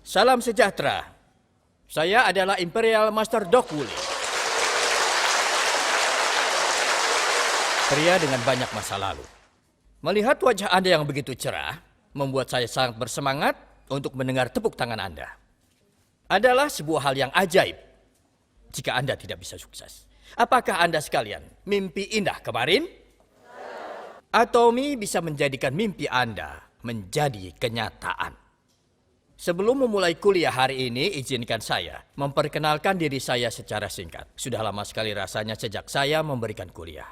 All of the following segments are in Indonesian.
Salam sejahtera. Saya adalah Imperial Master Doc Woolley. Pria dengan banyak masa lalu. Melihat wajah Anda yang begitu cerah, membuat saya sangat bersemangat untuk mendengar tepuk tangan Anda. Adalah sebuah hal yang ajaib jika Anda tidak bisa sukses. Apakah Anda sekalian mimpi indah kemarin? Atomi bisa menjadikan mimpi Anda menjadi kenyataan. Sebelum memulai kuliah hari ini, izinkan saya memperkenalkan diri saya secara singkat. Sudah lama sekali rasanya sejak saya memberikan kuliah.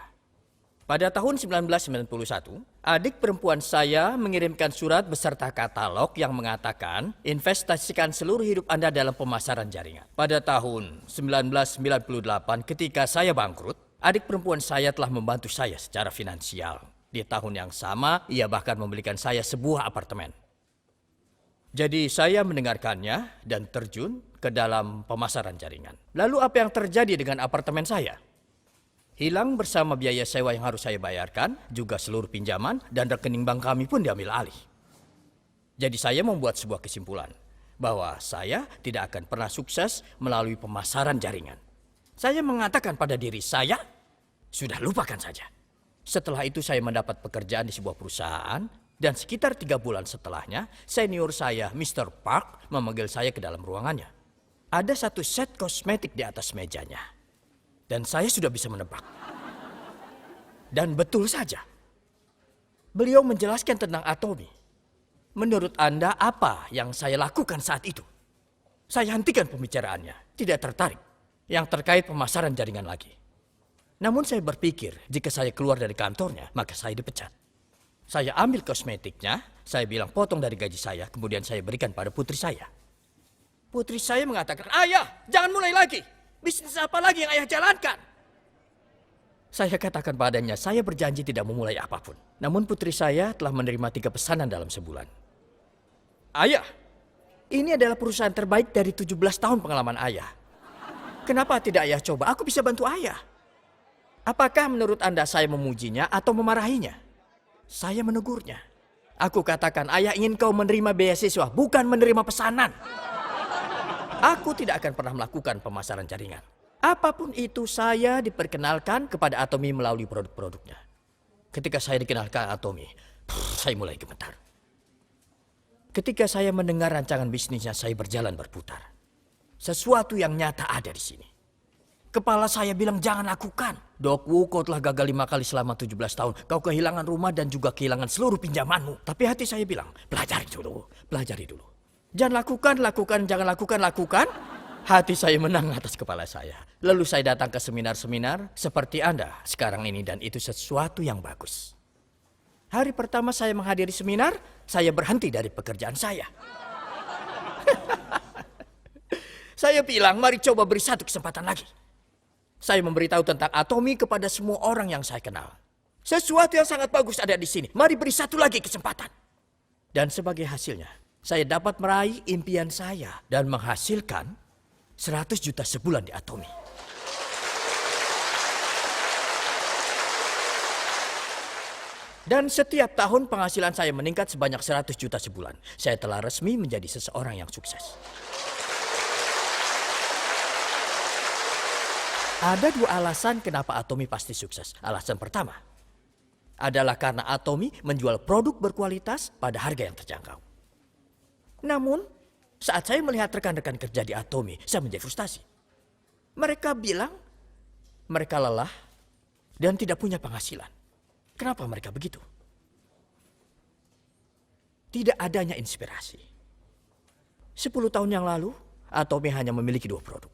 Pada tahun 1991, adik perempuan saya mengirimkan surat beserta katalog yang mengatakan investasikan seluruh hidup Anda dalam pemasaran jaringan. Pada tahun 1998 ketika saya bangkrut, adik perempuan saya telah membantu saya secara finansial. Di tahun yang sama, ia bahkan membelikan saya sebuah apartemen. Jadi saya mendengarkannya dan terjun ke dalam pemasaran jaringan. Lalu apa yang terjadi dengan apartemen saya? Hilang bersama biaya sewa yang harus saya bayarkan, juga seluruh pinjaman dan rekening bank kami pun diambil alih. Jadi saya membuat sebuah kesimpulan bahwa saya tidak akan pernah sukses melalui pemasaran jaringan. Saya mengatakan pada diri saya, sudah lupakan saja. Setelah itu saya mendapat pekerjaan di sebuah perusahaan. Dan sekitar 3 bulan setelahnya, senior saya, Mr. Park, memanggil saya ke dalam ruangannya. Ada satu set kosmetik di atas mejanya. Dan saya sudah bisa menebak. Dan betul saja. Beliau menjelaskan tentang Atomi. Menurut Anda, apa yang saya lakukan saat itu? Saya hentikan pembicaraannya, tidak tertarik. Yang terkait pemasaran jaringan lagi. Namun saya berpikir, jika saya keluar dari kantornya, maka saya dipecat. Saya ambil kosmetiknya, saya bilang potong dari gaji saya, kemudian saya berikan pada putri saya. Putri saya mengatakan, "Ayah, jangan mulai lagi. Bisnis apa lagi yang ayah jalankan?" Saya katakan padanya, saya berjanji tidak memulai apapun. Namun putri saya telah menerima 3 pesanan dalam sebulan. "Ayah, ini adalah perusahaan terbaik dari 17 tahun pengalaman ayah. Kenapa tidak ayah coba? Aku bisa bantu ayah." Apakah menurut Anda saya memujinya atau memarahinya? Saya menegurnya. Aku katakan, ayah ingin kau menerima beasiswa, bukan menerima pesanan. Aku tidak akan pernah melakukan pemasaran jaringan. Apapun itu, saya diperkenalkan kepada Atomi melalui produk-produknya. Ketika saya dikenalkan Atomi, saya mulai gemetar. Ketika saya mendengar rancangan bisnisnya, saya berjalan berputar. Sesuatu yang nyata ada di sini. Kepala saya bilang jangan lakukan. Doc Wu, kau telah gagal 5 kali selama 17 tahun. Kau kehilangan rumah dan juga kehilangan seluruh pinjamanmu. Tapi hati saya bilang, pelajari dulu. Jangan lakukan, jangan lakukan. Hati saya menang atas kepala saya. Lalu saya datang ke seminar-seminar seperti Anda sekarang ini dan itu sesuatu yang bagus. Hari pertama saya menghadiri seminar, saya berhenti dari pekerjaan saya. Saya bilang, mari coba beri satu kesempatan lagi. Saya memberitahu tentang Atomi kepada semua orang yang saya kenal. Sesuatu yang sangat bagus ada di sini. Mari beri satu lagi kesempatan. Dan sebagai hasilnya, saya dapat meraih impian saya dan menghasilkan 100 juta sebulan di Atomi. Dan setiap tahun penghasilan saya meningkat sebanyak 100 juta sebulan. Saya telah resmi menjadi seseorang yang sukses. Ada 2 alasan kenapa Atomi pasti sukses. Alasan pertama adalah karena Atomi menjual produk berkualitas pada harga yang terjangkau. Namun, saat saya melihat rekan-rekan kerja di Atomi, saya menjadi frustasi. Mereka bilang mereka lelah dan tidak punya penghasilan. Kenapa mereka begitu? Tidak adanya inspirasi. 10 tahun yang lalu, Atomi hanya memiliki 2 produk.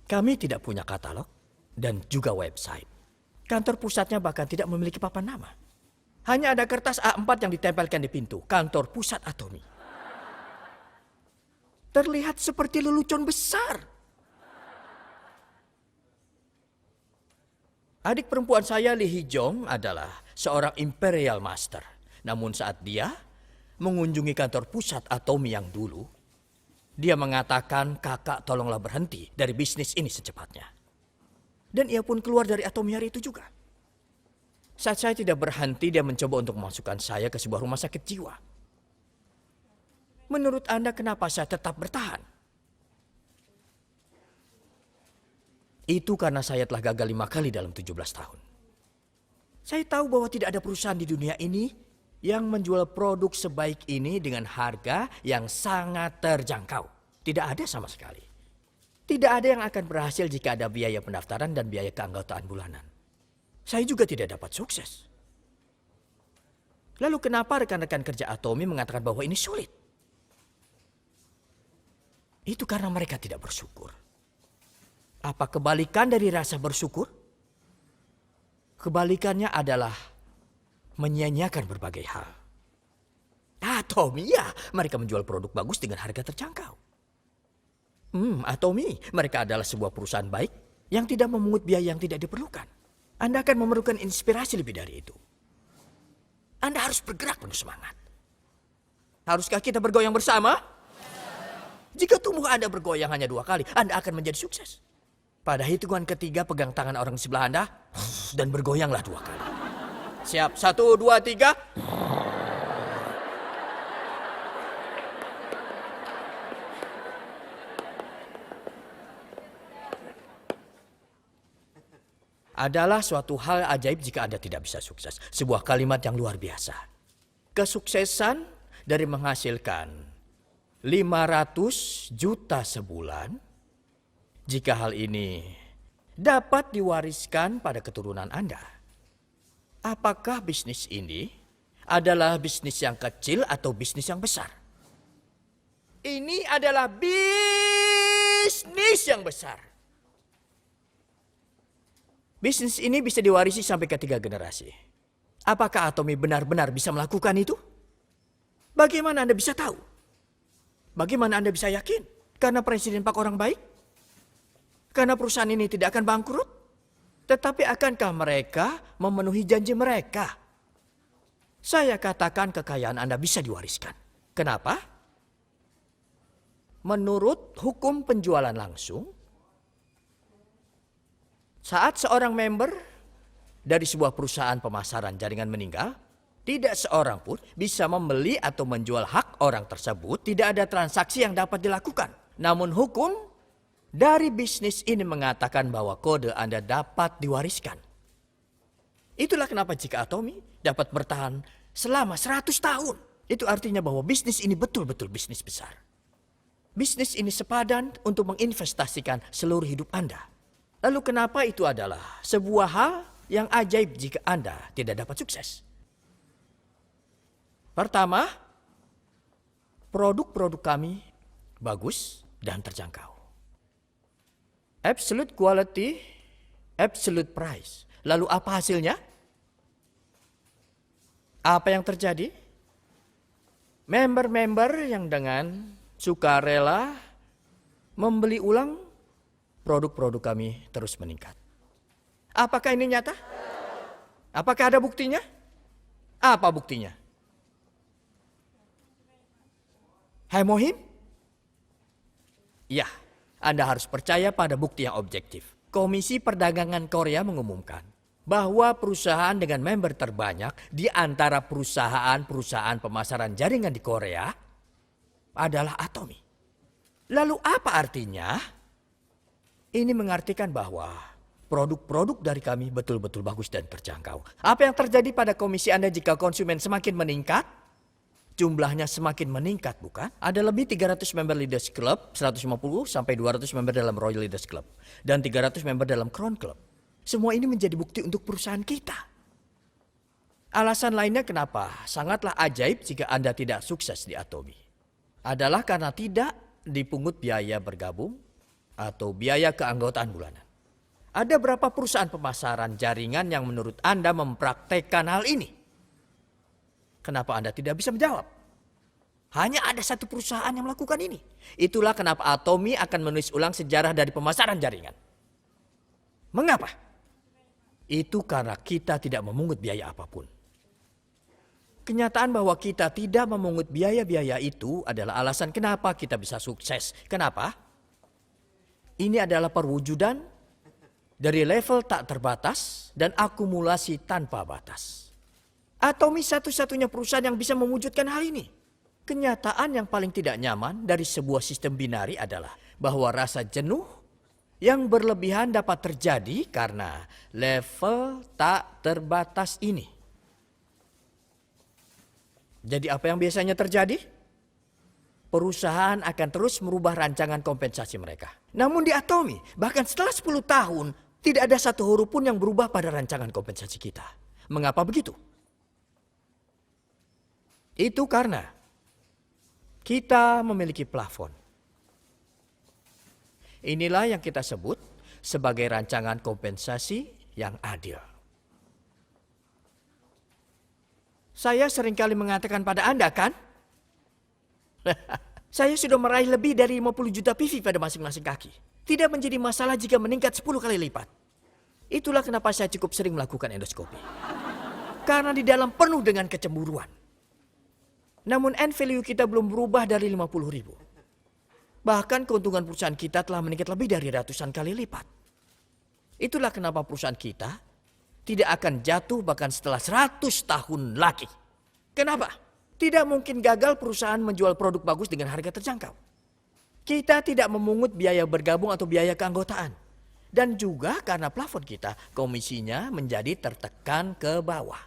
Kami tidak punya katalog dan juga website. Kantor pusatnya bahkan tidak memiliki papan nama. Hanya ada kertas A4 yang ditempelkan di pintu kantor pusat Atomi. Terlihat seperti lelucon besar. Adik perempuan saya, Lee Hee-jong, adalah seorang Imperial Master. Namun saat dia mengunjungi kantor pusat Atomi yang dulu, dia mengatakan, "Kakak, tolonglah berhenti dari bisnis ini secepatnya." Dan ia pun keluar dari Atomi hari itu juga. Saat saya tidak berhenti, dia mencoba untuk memasukkan saya ke sebuah rumah sakit jiwa. Menurut Anda kenapa saya tetap bertahan? Itu karena saya telah gagal 5 kali dalam 17 tahun. Saya tahu bahwa tidak ada perusahaan di dunia ini yang menjual produk sebaik ini dengan harga yang sangat terjangkau. Tidak ada sama sekali. Tidak ada yang akan berhasil jika ada biaya pendaftaran dan biaya keanggotaan bulanan. Saya juga tidak dapat sukses. Lalu kenapa rekan-rekan kerja Atomy mengatakan bahwa ini sulit? Itu karena mereka tidak bersyukur. Apa kebalikan dari rasa bersyukur? Kebalikannya adalah menyia-nyiakan berbagai hal. Atomy, ya, mereka menjual produk bagus dengan harga terjangkau. Atomy, mereka adalah sebuah perusahaan baik yang tidak memungut biaya yang tidak diperlukan. Anda akan memerlukan inspirasi lebih dari itu. Anda harus bergerak penuh semangat. Haruskah kita bergoyang bersama? Jika tubuh Anda bergoyang hanya 2 kali, Anda akan menjadi sukses. Pada hitungan ketiga, pegang tangan orang di sebelah Anda dan bergoyanglah 2 kali. Siap, 1, 2, 3. Adalah suatu hal ajaib jika Anda tidak bisa sukses. Sebuah kalimat yang luar biasa. Kesuksesan dari menghasilkan 500 juta sebulan, jika hal ini dapat diwariskan pada keturunan Anda. Apakah bisnis ini adalah bisnis yang kecil atau bisnis yang besar? Ini adalah bisnis yang besar. Bisnis ini bisa diwarisi sampai ke 3 generasi. Apakah Atomy benar-benar bisa melakukan itu? Bagaimana Anda bisa tahu? Bagaimana Anda bisa yakin? Karena Presiden Pak orang baik? Karena perusahaan ini tidak akan bangkrut? Tetapi akankah mereka memenuhi janji mereka? Saya katakan kekayaan Anda bisa diwariskan. Kenapa? Menurut hukum penjualan langsung, saat seorang member dari sebuah perusahaan pemasaran jaringan meninggal, tidak seorang pun bisa membeli atau menjual hak orang tersebut. Tidak ada transaksi yang dapat dilakukan. Namun hukum dari bisnis ini mengatakan bahwa kode Anda dapat diwariskan. Itulah kenapa jika Atomy dapat bertahan selama 100 tahun. Itu artinya bahwa bisnis ini betul-betul bisnis besar. Bisnis ini sepadan untuk menginvestasikan seluruh hidup Anda. Lalu kenapa itu adalah sebuah hal yang ajaib jika Anda tidak dapat sukses? Pertama, produk-produk kami bagus dan terjangkau. Absolute quality, absolute price. Lalu apa hasilnya? Apa yang terjadi? Member-member yang dengan sukarela membeli ulang produk-produk kami terus meningkat. Apakah ini nyata? Apakah ada buktinya? Apa buktinya? Hai Mohim? Ya, Anda harus percaya pada bukti yang objektif. Komisi Perdagangan Korea mengumumkan bahwa perusahaan dengan member terbanyak di antara perusahaan-perusahaan pemasaran jaringan di Korea adalah Atomy. Lalu apa artinya? Ini mengartikan bahwa produk-produk dari kami betul-betul bagus dan terjangkau. Apa yang terjadi pada komisi Anda jika konsumen semakin meningkat? Jumlahnya semakin meningkat, bukan? Ada lebih 300 member Leaders Club, 150 sampai 200 member dalam Royal Leaders Club, dan 300 member dalam Crown Club. Semua ini menjadi bukti untuk perusahaan kita. Alasan lainnya kenapa sangatlah ajaib jika Anda tidak sukses di Atomy adalah karena tidak dipungut biaya bergabung atau biaya keanggotaan bulanan. Ada berapa perusahaan pemasaran jaringan yang menurut Anda mempraktekkan hal ini? Kenapa Anda tidak bisa menjawab? Hanya ada satu perusahaan yang melakukan ini. Itulah kenapa Atomy akan menulis ulang sejarah dari pemasaran jaringan. Mengapa? Itu karena kita tidak memungut biaya apapun. Kenyataan bahwa kita tidak memungut biaya-biaya itu adalah alasan kenapa kita bisa sukses. Kenapa? Ini adalah perwujudan dari level tak terbatas dan akumulasi tanpa batas. Atomy satu-satunya perusahaan yang bisa mewujudkan hal ini. Kenyataan yang paling tidak nyaman dari sebuah sistem binari adalah bahwa rasa jenuh yang berlebihan dapat terjadi karena level tak terbatas ini. Jadi apa yang biasanya terjadi? Perusahaan akan terus merubah rancangan kompensasi mereka. Namun di Atomy, bahkan setelah 10 tahun, tidak ada satu huruf pun yang berubah pada rancangan kompensasi kita. Mengapa begitu? Itu karena kita memiliki plafon. Inilah yang kita sebut sebagai rancangan kompensasi yang adil. Saya seringkali mengatakan pada Anda kan, saya sudah meraih lebih dari 50 juta PV pada masing-masing kaki. Tidak menjadi masalah jika meningkat 10 kali lipat. Itulah kenapa saya cukup sering melakukan endoskopi. Karena di dalam penuh dengan kecemburuan. Namun end value kita belum berubah dari 50.000. Bahkan keuntungan perusahaan kita telah meningkat lebih dari ratusan kali lipat. Itulah kenapa perusahaan kita tidak akan jatuh bahkan setelah 100 tahun lagi. Kenapa? Tidak mungkin gagal perusahaan menjual produk bagus dengan harga terjangkau. Kita tidak memungut biaya bergabung atau biaya keanggotaan. Dan juga karena plafon kita, komisinya menjadi tertekan ke bawah.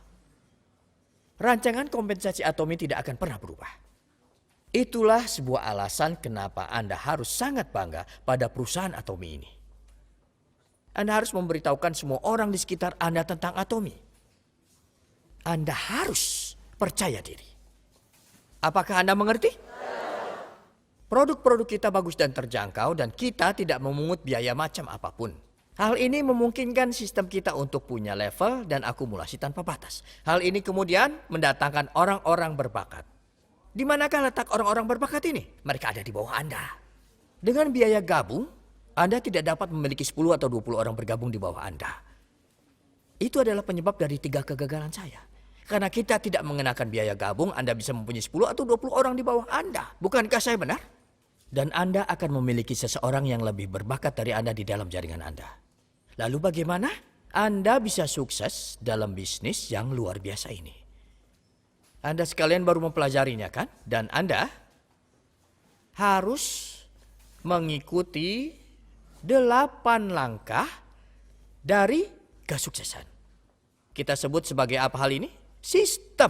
Rancangan kompensasi Atomy tidak akan pernah berubah. Itulah sebuah alasan kenapa Anda harus sangat bangga pada perusahaan Atomy ini. Anda harus memberitahukan semua orang di sekitar Anda tentang Atomy. Anda harus percaya diri. Apakah Anda mengerti? Produk-produk kita bagus dan terjangkau dan kita tidak memungut biaya macam apapun. Hal ini memungkinkan sistem kita untuk punya level dan akumulasi tanpa batas. Hal ini kemudian mendatangkan orang-orang berbakat. Di manakah letak orang-orang berbakat ini? Mereka ada di bawah Anda. Dengan biaya gabung, Anda tidak dapat memiliki 10 atau 20 orang bergabung di bawah Anda. Itu adalah penyebab dari 3 kegagalan saya. Karena kita tidak mengenakan biaya gabung, Anda bisa mempunyai 10 atau 20 orang di bawah Anda. Bukankah saya benar? Dan Anda akan memiliki seseorang yang lebih berbakat dari Anda di dalam jaringan Anda. Lalu bagaimana Anda bisa sukses dalam bisnis yang luar biasa ini? Anda sekalian baru mempelajarinya kan? Dan Anda harus mengikuti 8 langkah dari kesuksesan. Kita sebut sebagai apa hal ini? Sistem.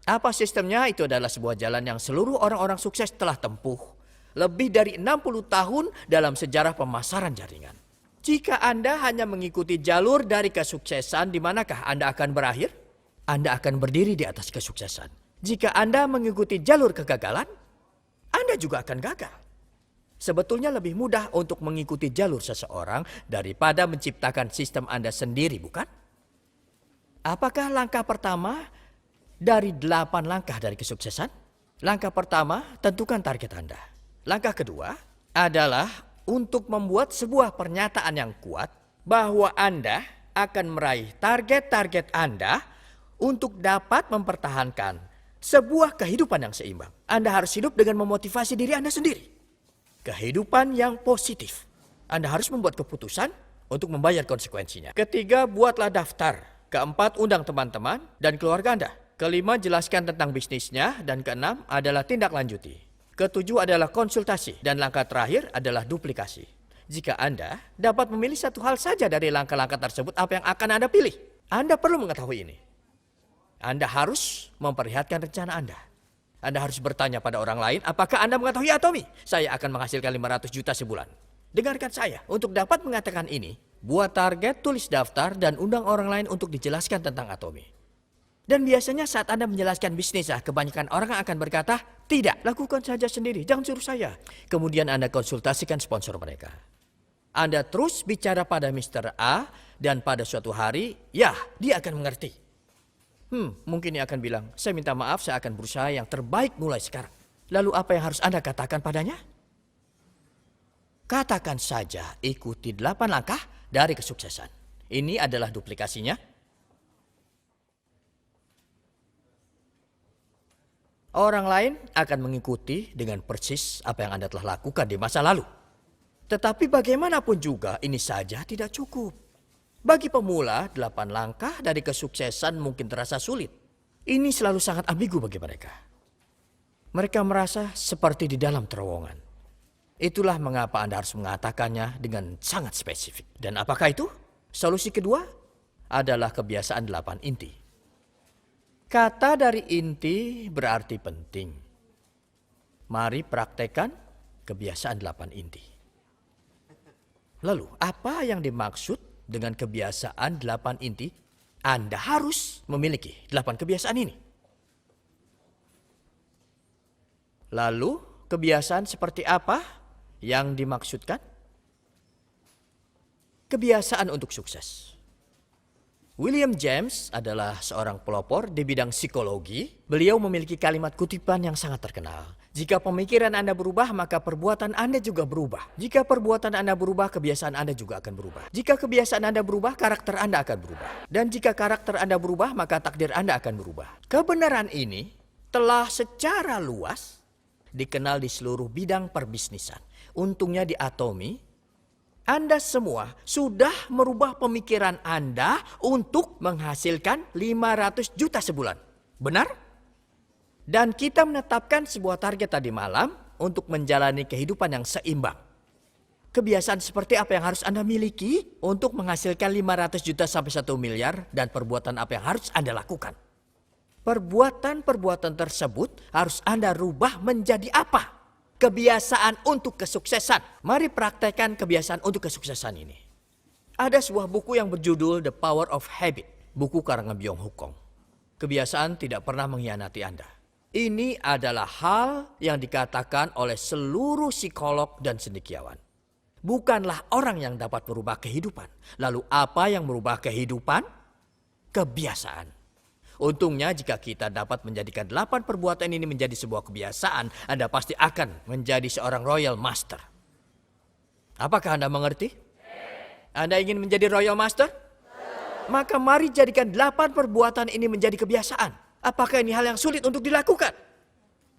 Apa sistemnya? Itu adalah sebuah jalan yang seluruh orang-orang sukses telah tempuh. Lebih dari 60 tahun dalam sejarah pemasaran jaringan. Jika Anda hanya mengikuti jalur dari kesuksesan, di manakah Anda akan berakhir? Anda akan berdiri di atas kesuksesan. Jika Anda mengikuti jalur kegagalan, Anda juga akan gagal. Sebetulnya lebih mudah untuk mengikuti jalur seseorang daripada menciptakan sistem Anda sendiri, bukan? Apakah langkah pertama dari 8 langkah dari kesuksesan? Langkah pertama, tentukan target Anda. Langkah kedua adalah untuk membuat sebuah pernyataan yang kuat bahwa Anda akan meraih target-target Anda untuk dapat mempertahankan sebuah kehidupan yang seimbang. Anda harus hidup dengan memotivasi diri Anda sendiri. Kehidupan yang positif. Anda harus membuat keputusan untuk membayar konsekuensinya. Ketiga, buatlah daftar. Keempat, undang teman-teman dan keluarga Anda. Kelima, jelaskan tentang bisnisnya. Dan keenam adalah tindak lanjuti. Ketujuh adalah konsultasi. Dan langkah terakhir adalah duplikasi. Jika Anda dapat memilih satu hal saja dari langkah-langkah tersebut, apa yang akan Anda pilih? Anda perlu mengetahui ini. Anda harus memperlihatkan rencana Anda. Anda harus bertanya pada orang lain, apakah Anda mengetahui Atomy? Saya akan menghasilkan 500 juta sebulan. Dengarkan saya, untuk dapat mengatakan ini, buat target, tulis daftar, dan undang orang lain untuk dijelaskan tentang Atomy. Dan biasanya saat Anda menjelaskan bisnis, kebanyakan orang akan berkata, tidak, lakukan saja sendiri, jangan suruh saya. Kemudian Anda konsultasikan sponsor mereka. Anda terus bicara pada Mr. A, dan pada suatu hari, ya, dia akan mengerti. Mungkin dia akan bilang, saya minta maaf, saya akan berusaha yang terbaik mulai sekarang. Lalu apa yang harus Anda katakan padanya? Katakan saja, ikuti 8 langkah dari kesuksesan. Ini adalah duplikasinya. Orang lain akan mengikuti dengan persis apa yang Anda telah lakukan di masa lalu. Tetapi bagaimanapun juga ini saja tidak cukup. Bagi pemula, 8 langkah dari kesuksesan mungkin terasa sulit. Ini selalu sangat ambigu bagi mereka. Mereka merasa seperti di dalam terowongan. Itulah mengapa Anda harus mengatakannya dengan sangat spesifik. Dan apakah itu? Solusi kedua adalah kebiasaan 8 inti. Kata dari inti berarti penting. Mari praktekkan kebiasaan 8 inti. Lalu, apa yang dimaksud dengan kebiasaan 8 inti? Anda harus memiliki 8 kebiasaan ini. Lalu, kebiasaan seperti apa yang dimaksudkan? Kebiasaan untuk sukses. William James adalah seorang pelopor di bidang psikologi. Beliau memiliki kalimat kutipan yang sangat terkenal. Jika pemikiran Anda berubah, maka perbuatan Anda juga berubah. Jika perbuatan Anda berubah, kebiasaan Anda juga akan berubah. Jika kebiasaan Anda berubah, karakter Anda akan berubah. Dan jika karakter Anda berubah, maka takdir Anda akan berubah. Kebenaran ini telah secara luas dikenal di seluruh bidang perbisnisan. Untungnya di Atomy, Anda semua sudah merubah pemikiran Anda untuk menghasilkan 500 juta sebulan. Benar? Dan kita menetapkan sebuah target tadi malam untuk menjalani kehidupan yang seimbang. Kebiasaan seperti apa yang harus Anda miliki untuk menghasilkan 500 juta sampai 1 miliar dan perbuatan apa yang harus Anda lakukan? Perbuatan-perbuatan tersebut harus Anda rubah menjadi apa? Kebiasaan untuk kesuksesan. Mari praktekkan kebiasaan untuk kesuksesan ini. Ada sebuah buku yang berjudul The Power of Habit. Buku karangan Byung-Hun Kong. Kebiasaan tidak pernah mengkhianati Anda. Ini adalah hal yang dikatakan oleh seluruh psikolog dan cendekiawan. Bukanlah orang yang dapat merubah kehidupan. Lalu apa yang merubah kehidupan? Kebiasaan. Untungnya jika kita dapat menjadikan 8 perbuatan ini menjadi sebuah kebiasaan, Anda pasti akan menjadi seorang Royal Master. Apakah Anda mengerti? Anda ingin menjadi Royal Master? Maka mari jadikan 8 perbuatan ini menjadi kebiasaan. Apakah ini hal yang sulit untuk dilakukan?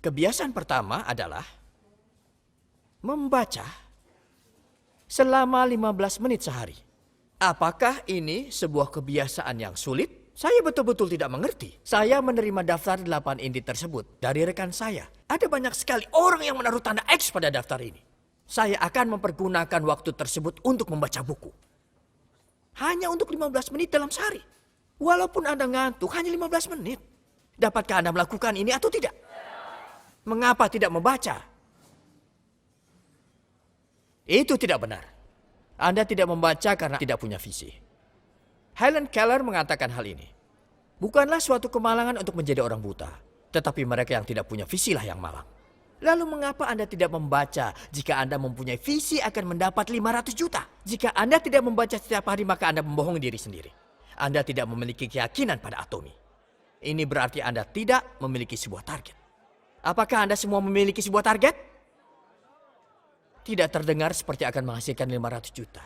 Kebiasaan pertama adalah membaca selama 15 menit sehari. Apakah ini sebuah kebiasaan yang sulit? Saya betul-betul tidak mengerti. Saya menerima daftar 8 inti tersebut dari rekan saya. Ada banyak sekali orang yang menaruh tanda X pada daftar ini. Saya akan mempergunakan waktu tersebut untuk membaca buku. Hanya untuk 15 menit dalam sehari. Walaupun Anda ngantuk, hanya 15 menit. Dapatkah Anda melakukan ini atau tidak? Mengapa tidak membaca? Itu tidak benar. Anda tidak membaca karena tidak punya visi. Helen Keller mengatakan hal ini. Bukanlah suatu kemalangan untuk menjadi orang buta, tetapi mereka yang tidak punya visilah yang malang. Lalu mengapa Anda tidak membaca? Jika Anda mempunyai visi akan mendapat 500 juta. Jika Anda tidak membaca setiap hari, maka Anda membohongi diri sendiri. Anda tidak memiliki keyakinan pada Atomy. Ini berarti Anda tidak memiliki sebuah target. Apakah Anda semua memiliki sebuah target? Tidak terdengar seperti akan menghasilkan 500 juta.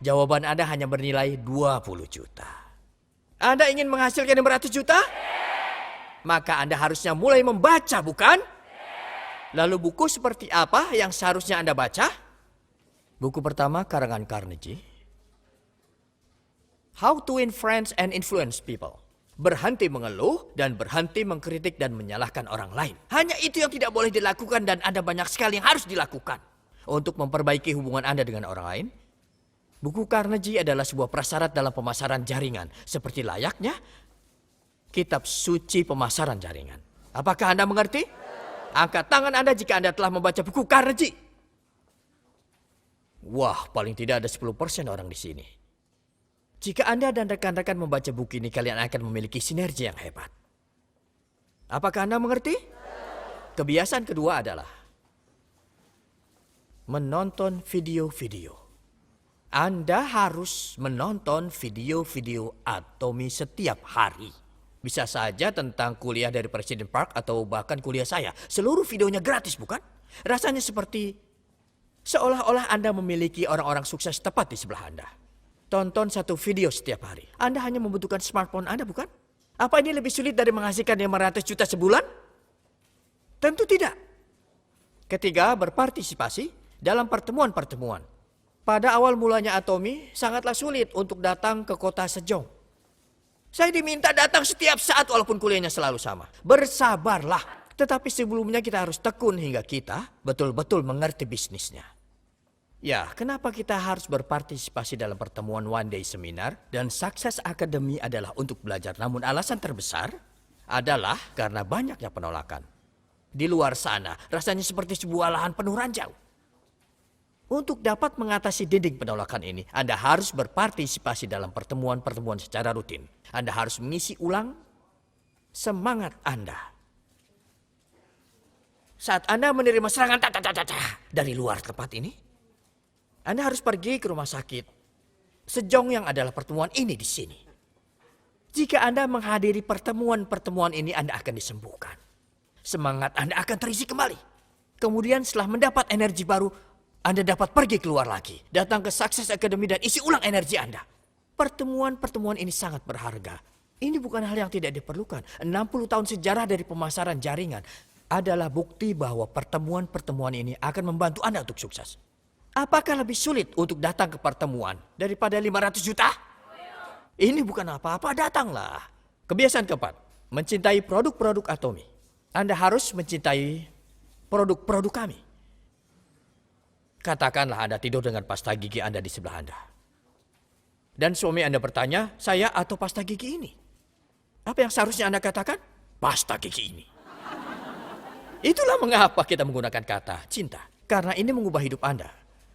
Jawaban Anda hanya bernilai 20 juta. Anda ingin menghasilkan 500 juta? Maka Anda harusnya mulai membaca, bukan? Lalu buku seperti apa yang seharusnya Anda baca? Buku pertama karangan Carnegie. How to Win Friends and Influence People. Berhenti mengeluh dan berhenti mengkritik dan menyalahkan orang lain. Hanya itu yang tidak boleh dilakukan dan ada banyak sekali yang harus dilakukan. Untuk memperbaiki hubungan Anda dengan orang lain, buku Carnegie adalah sebuah prasyarat dalam pemasaran jaringan. Seperti layaknya kitab suci pemasaran jaringan. Apakah Anda mengerti? Angkat tangan Anda jika Anda telah membaca buku Carnegie. Wah, paling tidak ada 10% orang di sini. Jika Anda dan rekan-rekan membaca buku ini, kalian akan memiliki sinergi yang hebat. Apakah Anda mengerti? Kebiasaan kedua adalah menonton video-video. Anda harus menonton video-video Atomy setiap hari. Bisa saja tentang kuliah dari Presiden Park atau bahkan kuliah saya. Seluruh videonya gratis, bukan? Rasanya seperti seolah-olah Anda memiliki orang-orang sukses tepat di sebelah Anda. Tonton satu video setiap hari. Anda hanya membutuhkan smartphone Anda, bukan? Apa ini lebih sulit dari menghasilkan 500 juta sebulan? Tentu tidak. Ketiga, berpartisipasi dalam pertemuan-pertemuan. Pada awal mulanya Atomy sangatlah sulit untuk datang ke kota Sejong. Saya diminta datang setiap saat walaupun kuliahnya selalu sama. Bersabarlah. Tetapi sebelumnya kita harus tekun hingga kita betul-betul mengerti bisnisnya. Ya, kenapa kita harus berpartisipasi dalam pertemuan One Day Seminar dan Success Academy adalah untuk belajar. Namun alasan terbesar adalah karena banyaknya penolakan. Di luar sana, rasanya seperti sebuah lahan penuh ranjau. Untuk dapat mengatasi dinding penolakan ini, Anda harus berpartisipasi dalam pertemuan-pertemuan secara rutin. Anda harus mengisi ulang semangat Anda. Saat Anda menerima serangan dari luar tempat ini, Anda harus pergi ke rumah sakit. Sejong yang adalah pertemuan ini di sini. Jika Anda menghadiri pertemuan-pertemuan ini, Anda akan disembuhkan. Semangat Anda akan terisi kembali. Kemudian setelah mendapat energi baru, Anda dapat pergi keluar lagi. Datang ke Success Academy dan isi ulang energi Anda. Pertemuan-pertemuan ini sangat berharga. Ini bukan hal yang tidak diperlukan. 60 tahun sejarah dari pemasaran jaringan adalah bukti bahwa pertemuan-pertemuan ini akan membantu Anda untuk sukses. Apakah lebih sulit untuk datang ke pertemuan daripada 500 juta? Ini bukan apa-apa, datanglah. Kebiasaan keempat, mencintai produk-produk Atomy. Anda harus mencintai produk-produk kami. Katakanlah Anda tidur dengan pasta gigi Anda di sebelah Anda. Dan suami Anda bertanya, saya atau pasta gigi ini? Apa yang seharusnya Anda katakan? Pasta gigi ini. Itulah mengapa kita menggunakan kata cinta. Karena ini mengubah hidup Anda.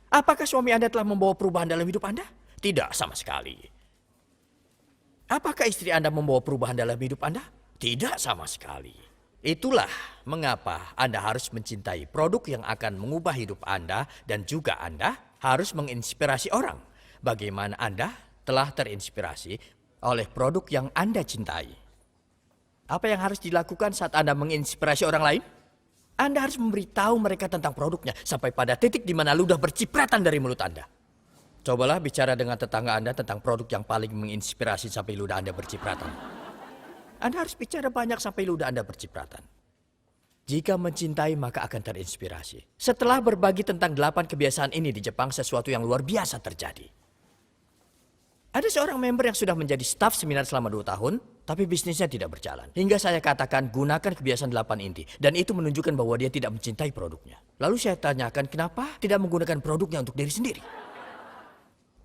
Apakah suami Anda telah membawa perubahan dalam hidup Anda? Tidak sama sekali. Apakah istri Anda membawa perubahan dalam hidup Anda? Tidak sama sekali. Itulah mengapa Anda harus mencintai produk yang akan mengubah hidup Anda dan juga Anda harus menginspirasi orang. Bagaimana Anda telah terinspirasi oleh produk yang Anda cintai. Apa yang harus dilakukan saat Anda menginspirasi orang lain? Anda harus memberitahu mereka tentang produknya sampai pada titik di mana ludah bercipratan dari mulut Anda. Cobalah bicara dengan tetangga Anda tentang produk yang paling menginspirasi sampai ludah Anda bercipratan. Anda harus bicara banyak sampai ludah Anda bercipratan. Jika mencintai maka akan terinspirasi. Setelah berbagi tentang 8 kebiasaan ini di Jepang, sesuatu yang luar biasa terjadi. Ada seorang member yang sudah menjadi staf seminar selama 2 tahun, tapi bisnisnya tidak berjalan. Hingga saya katakan gunakan kebiasaan 8 inti. Dan itu menunjukkan bahwa dia tidak mencintai produknya. Lalu saya tanyakan kenapa tidak menggunakan produknya untuk diri sendiri.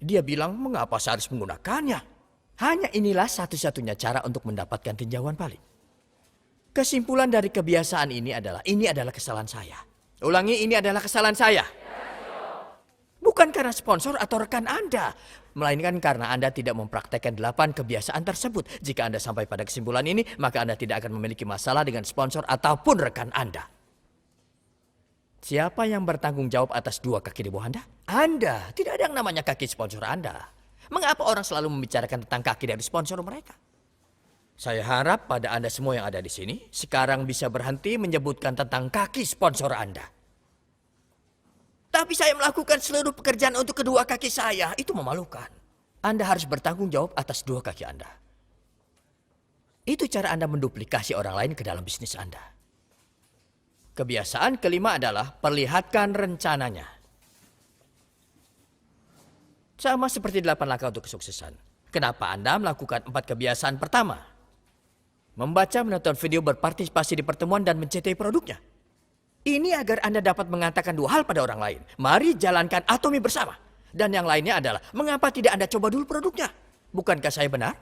Dia bilang mengapa saya harus menggunakannya. Hanya inilah satu-satunya cara untuk mendapatkan tinjauan balik. Kesimpulan dari kebiasaan ini adalah kesalahan saya. Ulangi, ini adalah kesalahan saya. Bukan karena sponsor atau rekan Anda, melainkan karena Anda tidak mempraktekkan 8 kebiasaan tersebut. Jika Anda sampai pada kesimpulan ini, maka Anda tidak akan memiliki masalah dengan sponsor ataupun rekan Anda. Siapa yang bertanggung jawab atas 2 kaki di bawah Anda? Anda. Tidak ada yang namanya kaki sponsor Anda. Mengapa orang selalu membicarakan tentang kaki dari sponsor mereka? Saya harap pada Anda semua yang ada di sini sekarang bisa berhenti menyebutkan tentang kaki sponsor Anda. Tapi saya melakukan seluruh pekerjaan untuk kedua kaki saya. Itu memalukan. Anda harus bertanggung jawab atas 2 kaki Anda. Itu cara Anda menduplikasi orang lain ke dalam bisnis Anda. Kebiasaan kelima adalah perlihatkan rencananya. Sama seperti 8 langkah untuk kesuksesan. Kenapa Anda melakukan 4 kebiasaan pertama? Membaca, menonton video, berpartisipasi di pertemuan, dan mencintai produknya. Ini agar Anda dapat mengatakan 2 hal pada orang lain. Mari jalankan Atomy bersama. Dan yang lainnya adalah, mengapa tidak Anda coba dulu produknya? Bukankah saya benar?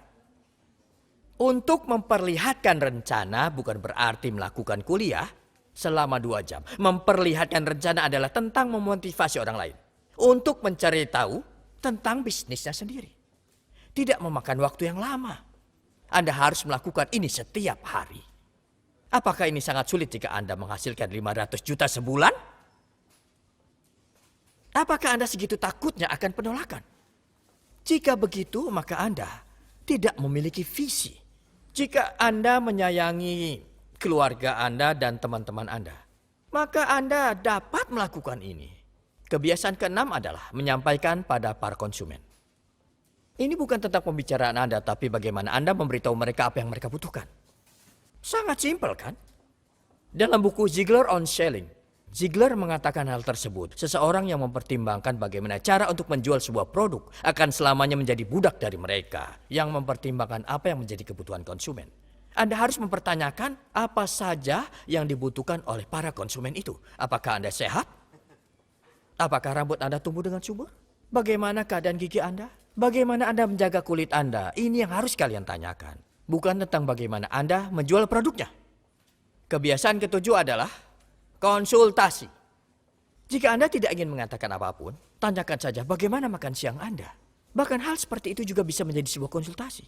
Untuk memperlihatkan rencana bukan berarti melakukan kuliah selama 2 jam. Memperlihatkan rencana adalah tentang memotivasi orang lain. Untuk mencari tahu tentang bisnisnya sendiri. Tidak memakan waktu yang lama. Anda harus melakukan ini setiap hari. Apakah ini sangat sulit jika Anda menghasilkan 500 juta sebulan? Apakah Anda segitu takutnya akan penolakan? Jika begitu, maka Anda tidak memiliki visi. Jika Anda menyayangi keluarga Anda dan teman-teman Anda, maka Anda dapat melakukan ini. Kebiasaan ke-6 adalah menyampaikan pada para konsumen. Ini bukan tentang pembicaraan Anda, tapi bagaimana Anda memberitahu mereka apa yang mereka butuhkan. Sangat simpel kan? Dalam buku Ziegler on Selling, Ziegler mengatakan hal tersebut. Seseorang yang mempertimbangkan bagaimana cara untuk menjual sebuah produk akan selamanya menjadi budak dari mereka yang mempertimbangkan apa yang menjadi kebutuhan konsumen. Anda harus mempertanyakan apa saja yang dibutuhkan oleh para konsumen itu. Apakah Anda sehat? Apakah rambut Anda tumbuh dengan subur? Bagaimana keadaan gigi Anda? Bagaimana Anda menjaga kulit Anda? Ini yang harus kalian tanyakan. Bukan tentang bagaimana Anda menjual produknya. Kebiasaan ketujuh adalah konsultasi. Jika Anda tidak ingin mengatakan apapun, tanyakan saja bagaimana makan siang Anda. Bahkan hal seperti itu juga bisa menjadi sebuah konsultasi.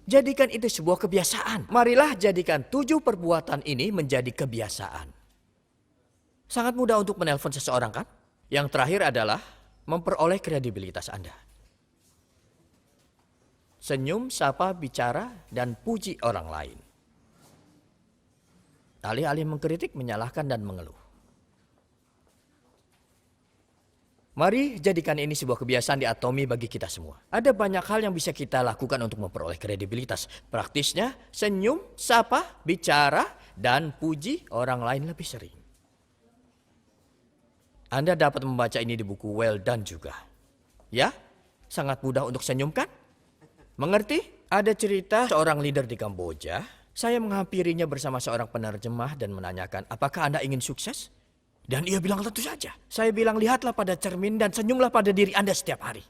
Jadikan itu sebuah kebiasaan. Marilah jadikan 7 perbuatan ini menjadi kebiasaan. Sangat mudah untuk menelpon seseorang, kan? Yang terakhir adalah memperoleh kredibilitas Anda. Senyum, sapa, bicara, dan puji orang lain. Alih-alih mengkritik, menyalahkan, dan mengeluh. Mari jadikan ini sebuah kebiasaan di Atomi bagi kita semua. Ada banyak hal yang bisa kita lakukan untuk memperoleh kredibilitas. Praktisnya, senyum, sapa, bicara, dan puji orang lain lebih sering. Anda dapat membaca ini di buku Well Done juga. Ya, sangat mudah untuk senyum, kan? Mengerti? Ada cerita seorang leader di Kamboja. Saya menghampirinya bersama seorang penerjemah dan menanyakan, apakah Anda ingin sukses? Dan ia bilang tentu saja. Saya bilang, lihatlah pada cermin dan senyumlah pada diri Anda setiap hari.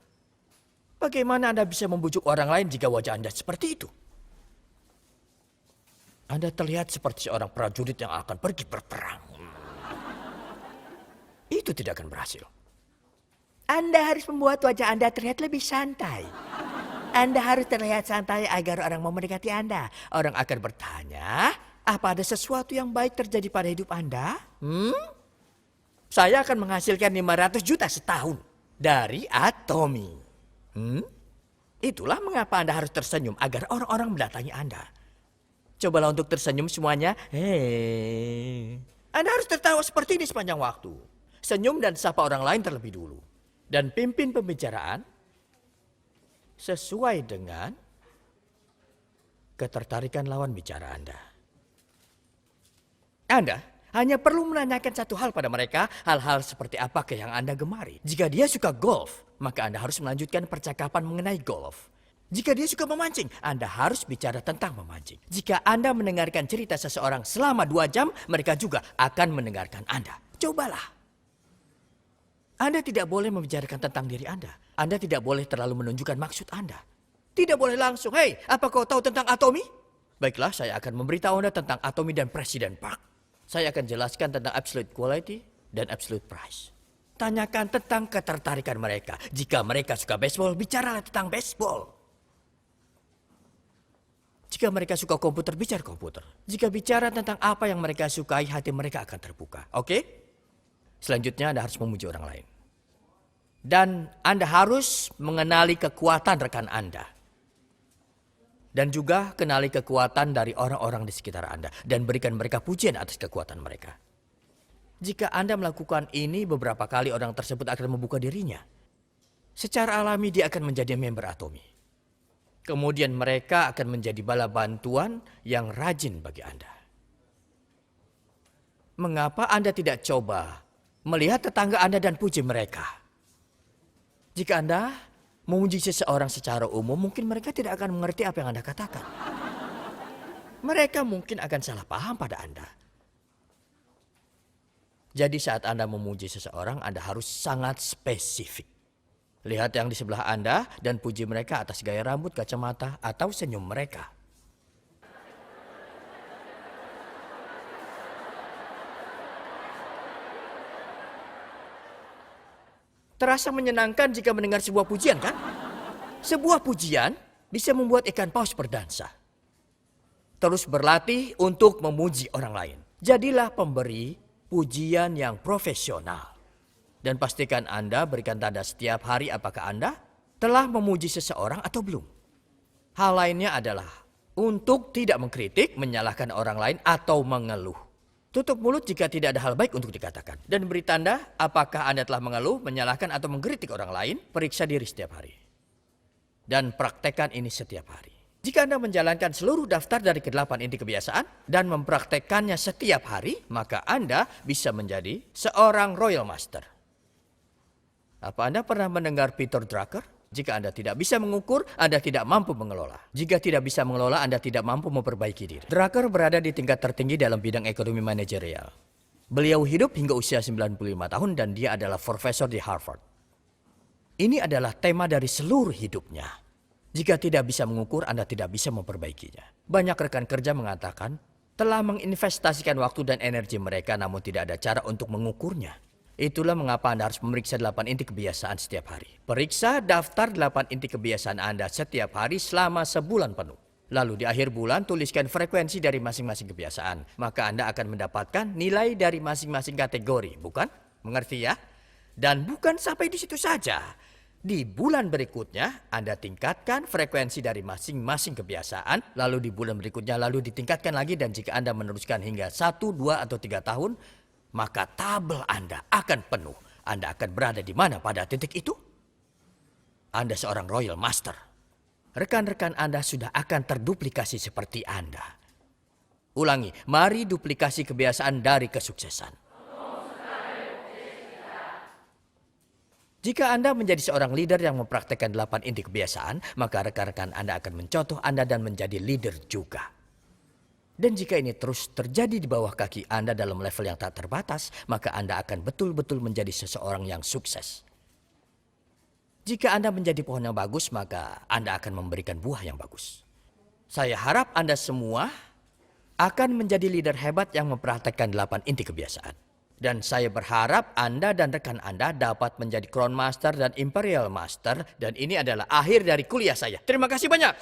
Bagaimana Anda bisa membujuk orang lain jika wajah Anda seperti itu? Anda terlihat seperti seorang prajurit yang akan pergi berperang. Itu tidak akan berhasil. Anda harus membuat wajah Anda terlihat lebih santai. Anda harus terlihat santai agar orang mau mendekati Anda. Orang akan bertanya, apa ada sesuatu yang baik terjadi pada hidup Anda? Saya akan menghasilkan 500 juta setahun dari Atomi. Itulah mengapa Anda harus tersenyum agar orang-orang mendatangi Anda. Cobalah untuk tersenyum semuanya. Anda harus tertawa seperti ini sepanjang waktu. Senyum dan sapa orang lain terlebih dulu. Dan pimpin pembicaraan sesuai dengan ketertarikan lawan bicara Anda. Anda hanya perlu menanyakan satu hal pada mereka, hal-hal seperti apakah yang Anda gemari. Jika dia suka golf, maka Anda harus melanjutkan percakapan mengenai golf. Jika dia suka memancing, Anda harus bicara tentang memancing. Jika Anda mendengarkan cerita seseorang selama 2 jam, mereka juga akan mendengarkan Anda. Cobalah. Anda tidak boleh membicarakan tentang diri Anda. Anda tidak boleh terlalu menunjukkan maksud Anda. Tidak boleh langsung, hei, apa kau tahu tentang Atomi? Baiklah, saya akan memberitahu Anda tentang Atomi dan Presiden Park. Saya akan jelaskan tentang absolute quality dan absolute price. Tanyakan tentang ketertarikan mereka. Jika mereka suka baseball, bicaralah tentang baseball. Jika mereka suka komputer, bicara komputer. Jika bicara tentang apa yang mereka sukai, hati mereka akan terbuka. Oke? Selanjutnya Anda harus memuji orang lain. Dan Anda harus mengenali kekuatan rekan Anda. Dan juga kenali kekuatan dari orang-orang di sekitar Anda. Dan berikan mereka pujian atas kekuatan mereka. Jika Anda melakukan ini, beberapa kali orang tersebut akan membuka dirinya. Secara alami dia akan menjadi member Atomi. Kemudian mereka akan menjadi bala bantuan yang rajin bagi Anda. Mengapa Anda tidak coba melihat tetangga Anda dan puji mereka? Jika Anda memuji seseorang secara umum, mungkin mereka tidak akan mengerti apa yang Anda katakan. Mereka mungkin akan salah paham pada Anda. Jadi saat Anda memuji seseorang, Anda harus sangat spesifik. Lihat yang di sebelah Anda dan puji mereka atas gaya rambut, kacamata, atau senyum mereka. Terasa menyenangkan jika mendengar sebuah pujian, kan? Sebuah pujian bisa membuat ikan paus berdansa. Terus berlatih untuk memuji orang lain. Jadilah pemberi pujian yang profesional. Dan pastikan Anda berikan tanda setiap hari apakah Anda telah memuji seseorang atau belum. Hal lainnya adalah untuk tidak mengkritik, menyalahkan orang lain, atau mengeluh. Tutup mulut jika tidak ada hal baik untuk dikatakan. Dan beri tanda apakah Anda telah mengeluh, menyalahkan, atau mengkritik orang lain. Periksa diri setiap hari. Dan praktekkan ini setiap hari. Jika Anda menjalankan seluruh daftar dari ke-8 inti kebiasaan dan mempraktekkannya setiap hari, maka Anda bisa menjadi seorang Royal Master. Apa Anda pernah mendengar Peter Drucker? Jika Anda tidak bisa mengukur, Anda tidak mampu mengelola. Jika tidak bisa mengelola, Anda tidak mampu memperbaiki diri. Drucker berada di tingkat tertinggi dalam bidang ekonomi manajerial. Beliau hidup hingga usia 95 tahun dan dia adalah profesor di Harvard. Ini adalah tema dari seluruh hidupnya. Jika tidak bisa mengukur, Anda tidak bisa memperbaikinya. Banyak rekan kerja mengatakan telah menginvestasikan waktu dan energi mereka namun tidak ada cara untuk mengukurnya. Itulah mengapa Anda harus memeriksa 8 inti kebiasaan setiap hari. Periksa daftar 8 inti kebiasaan Anda setiap hari selama sebulan penuh. Lalu di akhir bulan tuliskan frekuensi dari masing-masing kebiasaan. Maka Anda akan mendapatkan nilai dari masing-masing kategori, bukan? Mengerti ya? Dan bukan sampai di situ saja. Di bulan berikutnya, Anda tingkatkan frekuensi dari masing-masing kebiasaan, lalu di bulan berikutnya, lalu ditingkatkan lagi, dan jika Anda meneruskan hingga 1, 2, atau 3 tahun, maka tabel Anda akan penuh. Anda akan berada di mana pada titik itu? Anda seorang Royal Master. Rekan-rekan Anda sudah akan terduplikasi seperti Anda. Ulangi, mari duplikasi kebiasaan dari kesuksesan. Jika Anda menjadi seorang leader yang mempraktekkan 8 inti kebiasaan, maka rekan-rekan Anda akan mencontoh Anda dan menjadi leader juga. Dan jika ini terus terjadi di bawah kaki Anda dalam level yang tak terbatas, maka Anda akan betul-betul menjadi seseorang yang sukses. Jika Anda menjadi pohon yang bagus, maka Anda akan memberikan buah yang bagus. Saya harap Anda semua akan menjadi leader hebat yang mempraktekkan 8 inti kebiasaan. Dan saya berharap Anda dan rekan Anda dapat menjadi Crown Master dan Imperial Master. Dan ini adalah akhir dari kuliah saya. Terima kasih banyak.